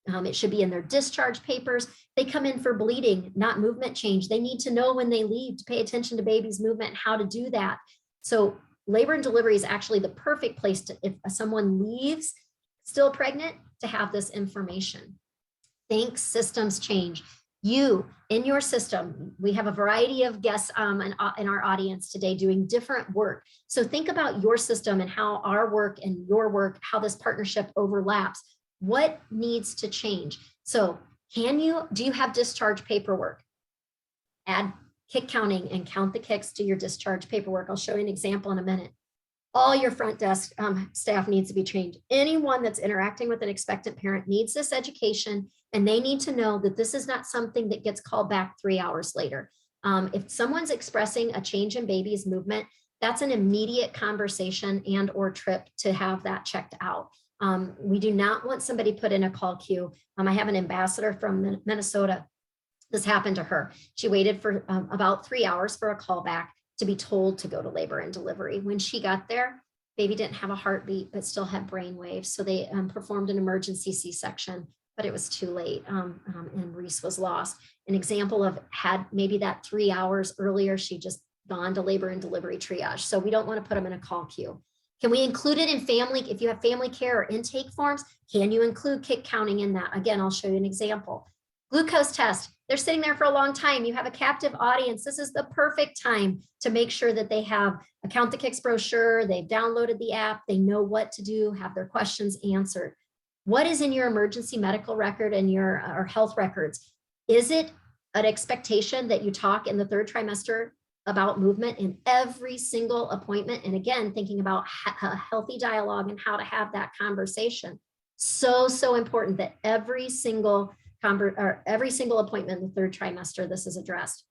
It should be in their discharge papers. They come in for bleeding, not movement change. They need to know when they leave to pay attention to baby's movement and how to do that. So labor and delivery is actually the perfect place to, if someone leaves still pregnant, to have this information. Think systems change. You, in your system, we have a variety of guests in our audience today doing different work. So think about your system and how our work and your work, how this partnership overlaps. What needs to change? So do you have discharge paperwork? Add kick counting and count the kicks to your discharge paperwork. I'll show you an example in a minute. All your front desk staff needs to be trained. Anyone that's interacting with an expectant parent needs this education, and they need to know that this is not something that gets called back 3 hours later. If someone's expressing a change in baby's movement, that's an immediate conversation and or trip to have that checked out. We do not want somebody put in a call queue. I have an ambassador from Minnesota. This happened to her. She waited for about 3 hours for a call back to be told to go to labor and delivery. When she got there, baby didn't have a heartbeat, but still had brain waves. So they performed an emergency C-section, but it was too late, and Reese was lost. An example of had maybe that 3 hours earlier, she just gone to labor and delivery triage. So we don't want to put them in a call queue. Can we include it in family? If you have family care or intake forms, can you include kick counting in that? Again, I'll show you an example. Glucose test, they're sitting there for a long time. You have a captive audience. This is the perfect time to make sure that they have a Count the Kicks brochure, they've downloaded the app, they know what to do, have their questions answered. What is in your emergency medical record and your or health records? Is it an expectation that you talk in the 3rd trimester about movement in every single appointment? And again, thinking about a healthy dialogue and how to have that conversation. So important that every single appointment in the 3rd trimester, this is addressed.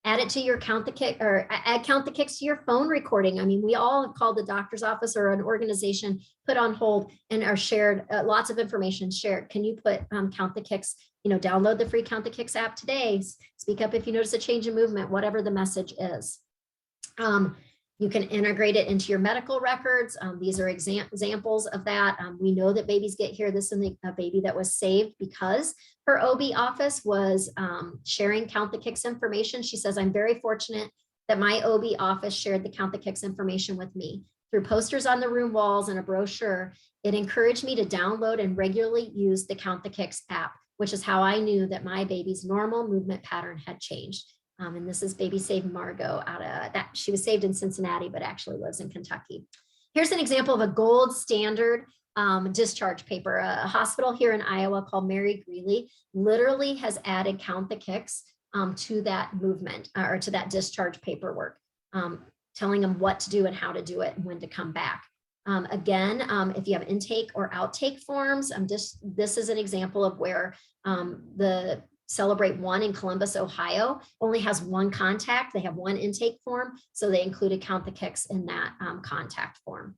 Add it to your Count the Kick, or add Count the Kicks to your phone recording. I mean, we all have called the doctor's office or an organization, put on hold, and are shared, lots of information shared. Can you put Count the Kicks, download the free Count the Kicks app today. Speak up if you notice a change in movement, whatever the message is. You can integrate it into your medical records. These are examples of that. We know that babies get here. This is a baby that was saved because her OB office was sharing Count the Kicks information. She says, I'm very fortunate that my OB office shared the Count the Kicks information with me. Through posters on the room walls and a brochure, it encouraged me to download and regularly use the Count the Kicks app, which is how I knew that my baby's normal movement pattern had changed. And this is Baby Save Margot out of that. She was saved in Cincinnati, but actually lives in Kentucky. Here's an example of a gold standard discharge paper. A hospital here in Iowa called Mary Greeley literally has added Count the Kicks to that movement or to that discharge paperwork, telling them what to do and how to do it and when to come back. Again, if you have intake or outtake forms, this is an example of where the Celebrate One in Columbus, Ohio only has one contact. They have one intake form, so they included Count the Kicks in that contact form.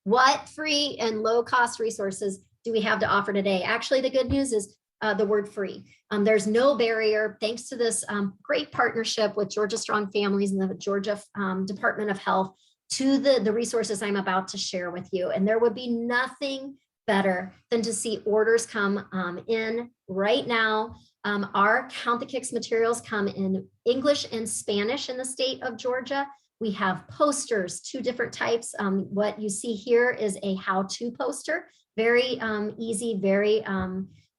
What free and low cost resources do we have to offer today? Actually, the good news is the word free. There's no barrier thanks to this great partnership with Georgia Strong Families and the Georgia Department of Health to the resources I'm about to share with you. And there would be nothing better than to see orders come in right now. Our Count the Kicks materials come in English and Spanish in the state of Georgia. We have posters, 2 different types. What you see here is a how-to poster, very easy, very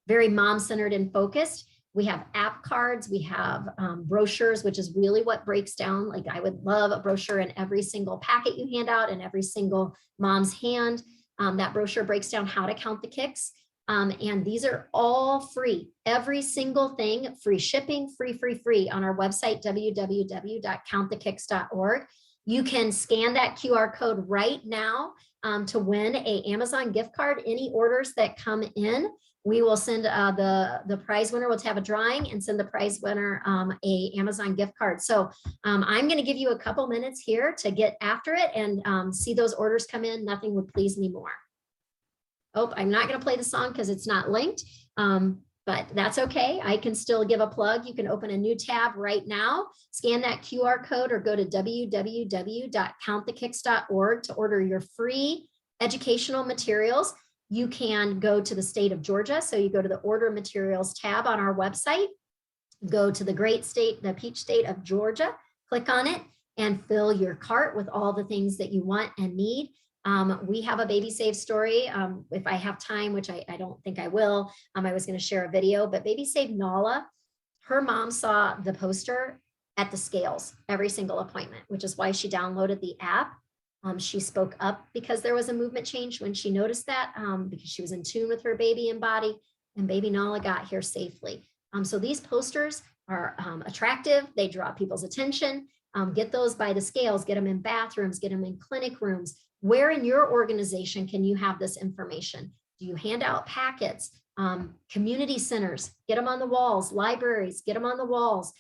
mom-centered and focused. We have app cards, we have brochures, which is really what breaks down. Like, I would love a brochure in every single packet you hand out in every single mom's hand. That brochure breaks down how to count the kicks. And these are all free. Every single thing, free shipping, free on our website, www.counttthekicks.org. You can scan that QR code right now to win an Amazon gift card. Any orders that come in, we will send the prize winner. We'll have a drawing and send the prize winner a Amazon gift card. So I'm going to give you a couple minutes here to get after it and see those orders come in. Nothing would please me more. Oh, I'm not going to play the song because it's not linked, but that's okay. I can still give a plug. You can open a new tab right now, scan that QR code, or go to www.counttthekicks.org to order your free educational materials. You can go to the state of Georgia. So you go to the order materials tab on our website, go to the great state, the peach state of Georgia, click on it and fill your cart with all the things that you want and need. We have a Baby Save story. If I have time, which I don't think I will, I was going to share a video, but Baby Save Nala, her mom saw the poster at the scales every single appointment, which is why she downloaded the app. She spoke up because there was a movement change when she noticed that, because she was in tune with her baby and body, and baby Nala got here safely. So these posters are attractive. They draw people's attention. Get those by the scales, get them in bathrooms, get them in clinic rooms. Where in your organization can you have this information? Do you hand out packets? Community centers, get them on the walls. Libraries, get them on the walls.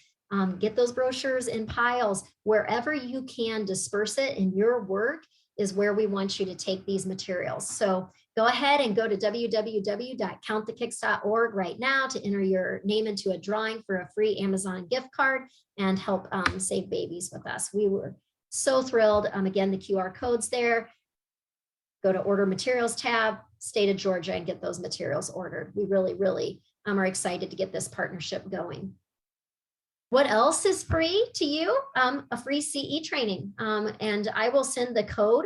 Get those brochures in piles. Wherever you can disperse it in your work is where we want you to take these materials. So go ahead and go to www.counttthekicks.org right now to enter your name into a drawing for a free Amazon gift card and help save babies with us. We were so thrilled. Again, the QR code's there. Go to order materials tab, state of Georgia, and get those materials ordered. We really are excited to get this partnership going. What else is free to you? A free CE training. And I will send the code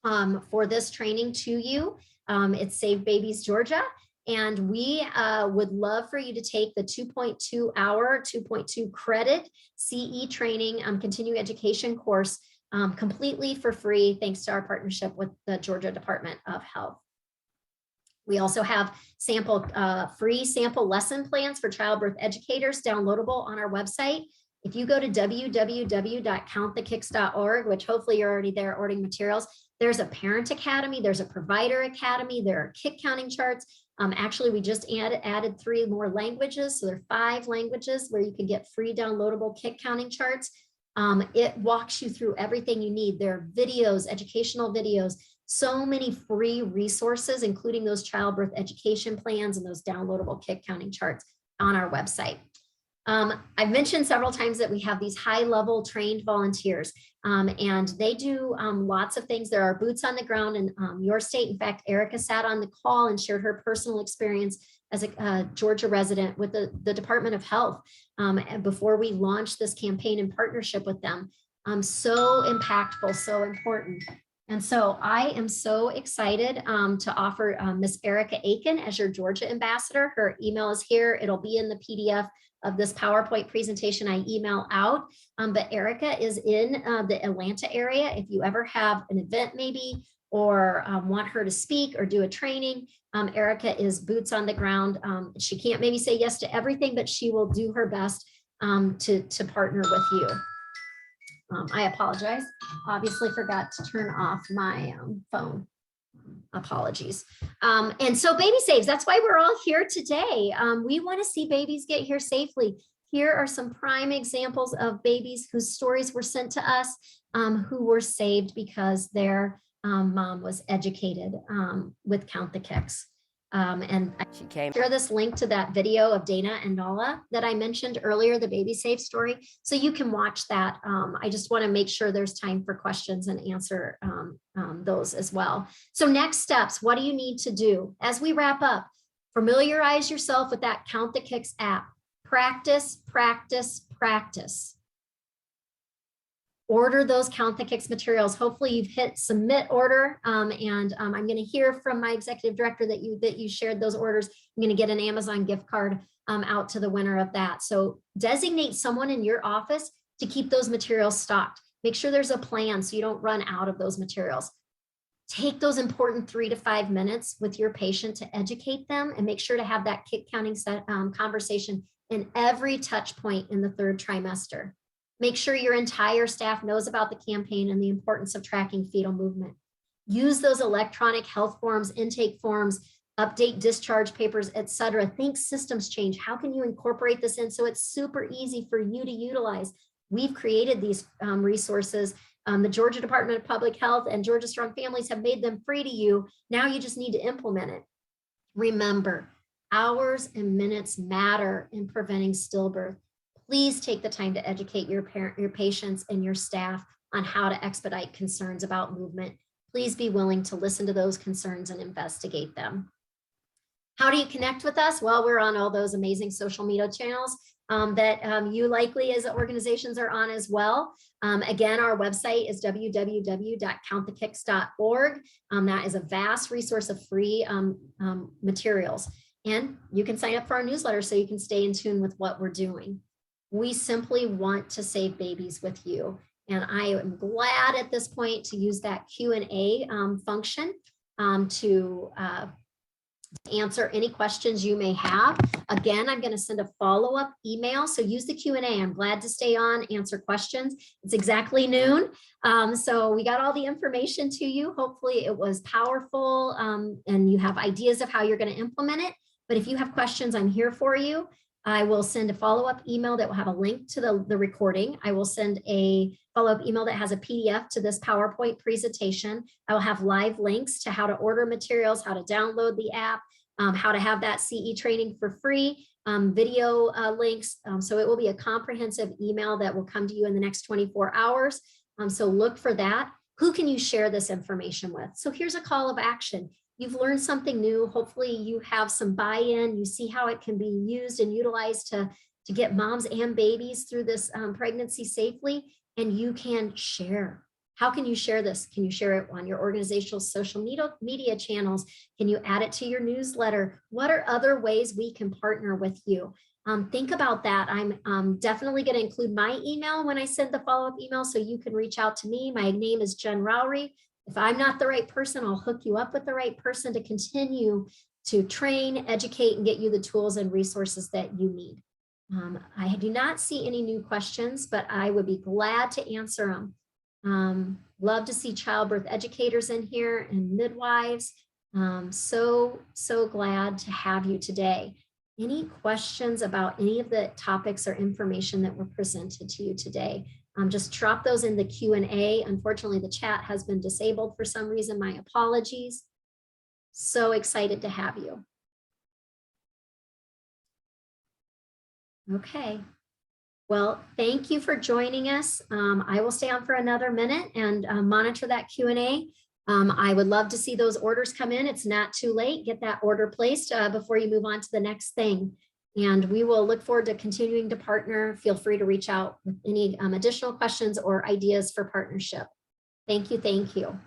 for this training to you. It's Save Babies Georgia. And we would love for you to take the 2.2 hour, 2.2 credit CE training continuing education course completely for free, thanks to our partnership with the Georgia Department of Health. We also have free sample lesson plans for childbirth educators downloadable on our website. If you go to www.counttthekicks.org, which hopefully you're already there ordering materials, there's a parent academy, there's a provider academy, there are kick counting charts. Actually, we just added 3 more languages. So there are 5 languages where you can get free downloadable kick counting charts. It walks you through everything you need. There are videos, educational videos, so many free resources, including those childbirth education plans and those downloadable kick counting charts on our website. I've mentioned several times that we have these high-level trained volunteers, and they do lots of things. There are boots on the ground in your state. In fact, Erica sat on the call and shared her personal experience as a Georgia resident with the Department of Health before we launched this campaign in partnership with them. So impactful, so important. And so I am so excited to offer Miss Erica Aiken as your Georgia ambassador. Her email is here. It'll be in the PDF of this PowerPoint presentation I email out. But Erica is in the Atlanta area. If you ever have an event maybe, or want her to speak or do a training, Erica is boots on the ground. She can't maybe say yes to everything, but she will do her best to partner with you. I apologize. Obviously forgot to turn off my phone. Apologies. And so baby saves, that's why we're all here today. We want to see babies get here safely. Here are some prime examples of babies whose stories were sent to us, who were saved because their mom was educated with Count the Kicks. And I share this link to that video of Dana and Nala that I mentioned earlier, the baby safe story, so you can watch that. I just want to make sure there's time for questions and answer those as well. So next steps, what do you need to do? As we wrap up, familiarize yourself with that Count the Kicks app. Practice, practice, practice. Order those Count the Kicks materials. Hopefully you've hit submit order, and I'm going to hear from my executive director that you shared those orders. I'm going to get an Amazon gift card out to the winner of that. So designate someone in your office to keep those materials stocked. Make sure there's a plan so you don't run out of those materials. Take those important 3 to 5 minutes with your patient to educate them, and make sure to have that kick counting conversation in every touch point in the 3rd trimester. Make sure your entire staff knows about the campaign and the importance of tracking fetal movement. Use those electronic health forms, intake forms, update discharge papers, etc. Think systems change. How can you incorporate this in so it's super easy for you to utilize? We've created these resources. The Georgia Department of Public Health and Georgia Strong Families have made them free to you. Now you just need to implement it. Remember, hours and minutes matter in preventing stillbirth. Please take the time to educate your patients and your staff on how to expedite concerns about movement. Please be willing to listen to those concerns and investigate them. How do you connect with us? Well, we're on all those amazing social media channels that you likely as organizations are on as well. Again, our website is www.counttthekicks.org. That is a vast resource of free materials. And you can sign up for our newsletter so you can stay in tune with what we're doing. We simply want to save babies with you. And I am glad at this point to use that Q&A function to answer any questions you may have. Again, I'm going to send a follow-up email. So use the Q&A. I'm glad to stay on, answer questions. It's exactly noon. So we got all the information to you. Hopefully it was powerful and you have ideas of how you're going to implement it. But if you have questions, I'm here for you. I will send a follow-up email that will have a link to the recording. I will send a follow-up email that has a PDF to this PowerPoint presentation. I will have live links to how to order materials, how to download the app, how to have that CE training for free, video links. So it will be a comprehensive email that will come to you in the next 24 hours. So look for that. Who can you share this information with? So here's a call of action. You've learned something new. Hopefully you have some buy-in. You see how it can be used and utilized to get moms and babies through this pregnancy safely, and you can share. How can you share this? Can you share it on your organizational social media channels? Can you add it to your newsletter? What are other ways we can partner with you? Think about that. I'm definitely going to include my email when I send the follow-up email, so you can reach out to me. My name is Jen Rowry. If I'm not the right person, I'll hook you up with the right person to continue to train, educate, and get you the tools and resources that you need. I do not see any new questions, but I would be glad to answer them. Love to see childbirth educators in here and midwives. So glad to have you today. Any questions about any of the topics or information that were presented to you today? Just drop those in the Q&A. Unfortunately, the chat has been disabled for some reason. My apologies. So excited to have you. Okay. Well, thank you for joining us. I will stay on for another minute and monitor that Q&A. I would love to see those orders come in. It's not too late. Get that order placed before you move on to the next thing. And we will look forward to continuing to partner. Feel free to reach out with any additional questions or ideas for partnership. Thank you. Thank you.